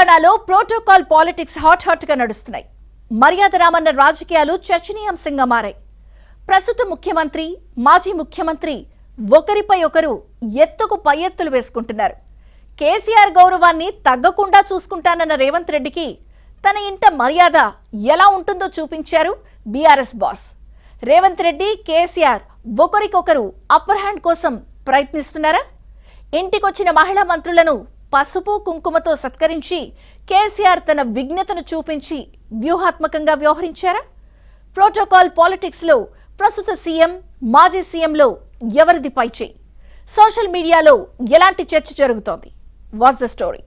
తెలంగాణలో protocol politics hot గా నడుస్తున్నాయి. మర్యాద రామన్న రాజకీయాలు చర్చనీయాంశంగా మారాయి. ప్రస్తుత ముఖ్యమంత్రి, మాజీ ముఖ్యమంత్రి ఒకరిపై ఒకరు ఎత్తుకు పై ఎత్తులు వేసుకుంటున్నారు. కేసీఆర్ గౌరవాన్ని తగ్గకుండా చూసుకుంటానన్న రేవంత్ రెడ్డికి తన ఇంట మర్యాద ఎలా ఉంటుందో చూపించారు బీఆర్ఎస్ బాస్. రేవంత్ రెడ్డి, కేసీఆర్ ఒకరికొకరు అప్పర్ హ్యాండ్ కోసం ప్రయత్నిస్తున్నారా? ఇంటికొచ్చిన మహిళా మంత్రులను పసుపు కుంకుమతో సత్కరించి కేసీఆర్ తన విఘ్నతను చూపించి వ్యూహాత్మకంగా వ్యవహరించారా? ప్రోటోకాల్ పాలిటిక్స్ లో ప్రస్తుత సీఎం, మాజీ సీఎంలో ఎవరిది పైచేయి? సోషల్ మీడియాలో ఎలాంటి చర్చ జరుగుతోంది? What's the story?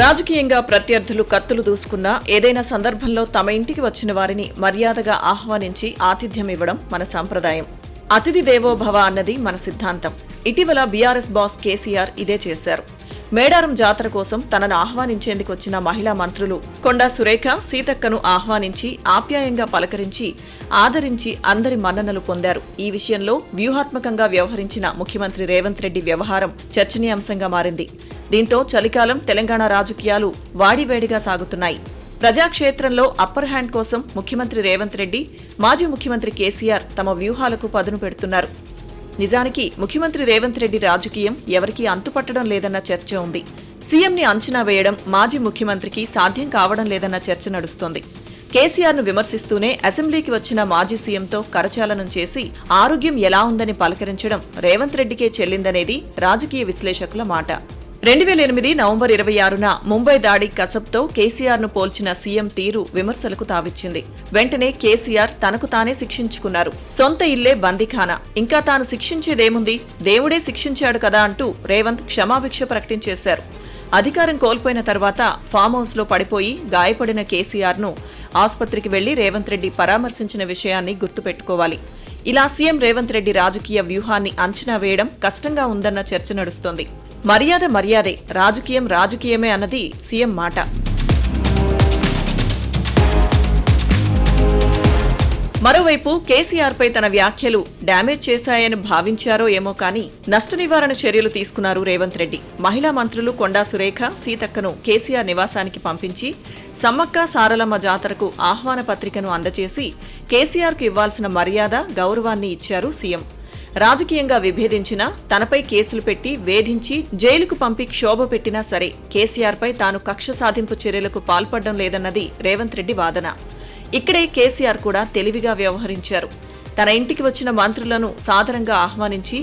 రాజకీయంగా ప్రత్యర్థులు కత్తులు దూసుకున్నా ఏదైనా సందర్భంలో తమ ఇంటికి వచ్చిన వారిని మర్యాదగా ఆహ్వానించి ఆతిథ్యం ఇవ్వడం మన సంప్రదాయం. అతిథి దేవో భవ అన్నది మన సిద్ధాంతం. ఇటీవల బీఆర్ఎస్ బాస్ కేసీఆర్ ఇదే చేశారు. మేడారం జాతర కోసం తనను ఆహ్వానించేందుకు వచ్చిన మహిళా మంత్రులు కొండా సురేఖ, సీతక్కను ఆహ్వానించి ఆప్యాయంగా పలకరించి ఆదరించి అందరి మన్ననలు పొందారు. ఈ విషయంలో వ్యూహాత్మకంగా వ్యవహరించిన ముఖ్యమంత్రి రేవంత్ రెడ్డి వ్యవహారం చర్చనీయాంశంగా మారింది. దీంతో చలికాలం తెలంగాణ రాజకీయాలు వాడివేడిగా సాగుతున్నాయి. ప్రజాక్షేత్రంలో అప్పర్ హ్యాండ్ కోసం ముఖ్యమంత్రి రేవంత్ రెడ్డి, మాజీ ముఖ్యమంత్రి కేసీఆర్ తమ వ్యూహాలకు పదును పెడుతున్నారు. నిజానికి ముఖ్యమంత్రి రేవంత్ రెడ్డి రాజకీయం ఎవరికీ అంతుపట్టడం లేదన్న చర్చ ఉంది. సీఎంని అంచనా వేయడం మాజీ ముఖ్యమంత్రికి సాధ్యం కావడం లేదన్న చర్చ నడుస్తోంది. కేసీఆర్ను విమర్శిస్తూనే అసెంబ్లీకి వచ్చిన మాజీ సీఎంతో కరచాలనం చేసి ఆరోగ్యం ఎలా ఉందని పలకరించడం రేవంత్ రెడ్డికే చెల్లిందనేది రాజకీయ విశ్లేషకుల మాట. 2008 నవంబర్ 26న ముంబై దాడి కసబ్తో కేసీఆర్ను పోల్చిన సీఎం తీరు విమర్శలకు తావిచ్చింది. వెంటనే కేసీఆర్ తనకు తానే శిక్షించుకున్నారు. సొంత ఇల్లే బందీఖానా, ఇంకా తాను శిక్షించేదేముంది, దేవుడే శిక్షించాడు కదా అంటూ రేవంత్ క్షమాభిక్ష ప్రకటించేశారు. అధికారం కోల్పోయిన తర్వాత ఫామ్ హౌస్ లో పడిపోయి గాయపడిన కేసీఆర్ను ఆసుపత్రికి వెళ్లి రేవంత్ రెడ్డి పరామర్శించిన విషయాన్ని గుర్తుపెట్టుకోవాలి. ఇలా సీఎం రేవంత్ రెడ్డి రాజకీయ వ్యూహాన్ని అంచనా వేయడం కష్టంగా ఉందన్న చర్చ నడుస్తోంది. మర్యాద మర్యాదే, రాజకీయం రాజకీయమే అన్నది సీఎం మాట. మరోవైపు కేసీఆర్ పై తన వ్యాఖ్యలు డ్యామేజ్ చేశాయని భావించారో ఏమో కానీ నష్ట నివారణ చర్యలు తీసుకున్నారు రేవంత్ రెడ్డి. మహిళా మంత్రులు కొండా సురేఖ, సీతక్కను కేసీఆర్ నివాసానికి పంపించి సమ్మక్క సారలమ్మ జాతరకు ఆహ్వాన పత్రికను అందజేసి కేసీఆర్కు ఇవ్వాల్సిన మర్యాద, గౌరవాన్ని ఇచ్చారు సీఎం. రాజకీయంగా విభేదించినా, తనపై కేసులు పెట్టి వేధించి జైలుకు పంపి క్షోభ పెట్టినా సరే కేసీఆర్పై తాను కక్ష సాధింపు చర్యలకు పాల్పడడం లేదన్నది రేవంత్ రెడ్డి వాదన. ఇక్కడే కేసీఆర్ కూడా తెలివిగా వ్యవహరించారు. తన ఇంటికి వచ్చిన మంత్రులను సాదరంగా ఆహ్వానించి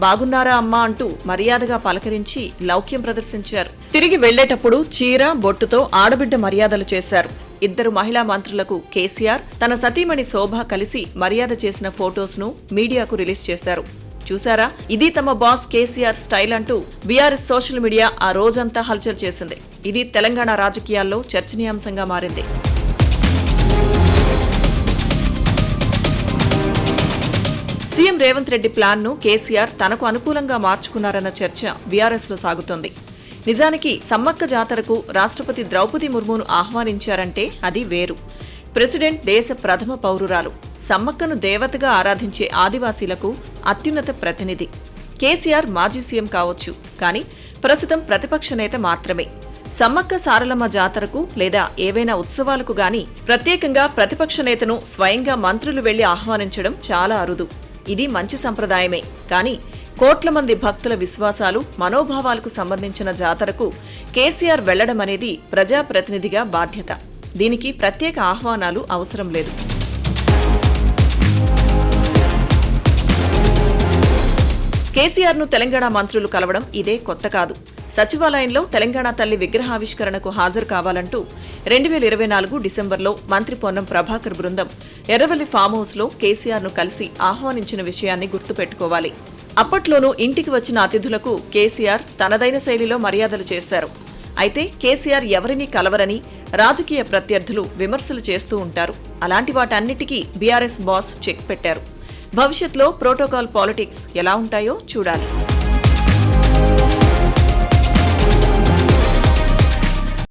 బాగున్నారా అమ్మా అంటూ మర్యాదగా పలకరించి లౌక్యం ప్రదర్శించారు. తిరిగి వెళ్లేటప్పుడు చీర, బొట్టుతో ఆడబిడ్డ మర్యాదలు చేశారు. ఇద్దరు మహిళా మంత్రులకు కేసీఆర్, తన సతీమణి శోభ కలిసి మర్యాద చేసిన ఫోటోస్ను మీడియాకు రిలీజ్ చేశారు. చూసారా, ఇది తమ బాస్ కేసీఆర్ స్టైల్ అంటూ బీఆర్ఎస్ సోషల్ మీడియా ఆ రోజంతా హల్చల్ చేసింది. ఇది తెలంగాణ రాజకీయాల్లో చర్చనీయాంశంగా మారింది. సీఎం రేవంత్ రెడ్డి ప్లాన్ను కేసీఆర్ తనకు అనుకూలంగా మార్చుకున్నారన్న చర్చ బీఆర్ఎస్ లో సాగుతోంది. నిజానికి సమ్మక్క జాతరకు రాష్ట్రపతి ద్రౌపది ముర్మును ఆహ్వానించారంటే అది వేరు. ప్రెసిడెంట్ దేశ ప్రథమ పౌరురాలు, సమ్మక్కను దేవతగా ఆరాధించే ఆదివాసీలకు అత్యున్నత ప్రతినిధి. కేసీఆర్ మాజీ సీఎం కావచ్చు, కానీ ప్రస్తుతం ప్రతిపక్ష నేత మాత్రమే. సమ్మక్క సారలమ్మ జాతరకు లేదా ఏవైనా ఉత్సవాలకు గాని ప్రత్యేకంగా ప్రతిపక్ష నేతను స్వయంగా మంత్రులు వెళ్లి ఆహ్వానించడం చాలా అరుదు. ఇది మంచి సంప్రదాయమే, కానీ కోట్ల మంది భక్తుల విశ్వాసాలు, మనోభావాలకు సంబంధించిన జాతరకు కేసీఆర్ వెళ్లడం అనేది ప్రజాప్రతినిధిగా బాధ్యత. దీనికి ప్రత్యేక ఆహ్వానాలు అవసరం లేదు. కేసీఆర్ను తెలంగాణ మంత్రులు కలవడం ఇదే కొత్త కాదు. సచివాలయంలో తెలంగాణ తల్లి విగ్రహావిష్కరణకు హాజరు కావాలంటూ 2024 డిసెంబర్లో మంత్రి పొన్నం ప్రభాకర్ బృందం ఎర్రవల్లి ఫామ్ హౌస్ లో కేసీఆర్ను కలిసి ఆహ్వానించిన విషయాన్ని గుర్తుపెట్టుకోవాలి. అప్పట్లోనూ ఇంటికి వచ్చిన అతిథులకు కేసీఆర్ తనదైన శైలిలో మర్యాదలు చేశారు. అయితే కేసీఆర్ ఎవరినీ కలవరని రాజకీయ ప్రత్యర్థులు విమర్శలు చేస్తూ ఉంటారు. అలాంటి వాటన్నిటికీ బీఆర్ఎస్ బాస్ చెక్ పెట్టారు. భవిష్యత్లో ప్రోటోకాల్ పాలిటిక్స్ ఎలా ఉంటాయో చూడాలి.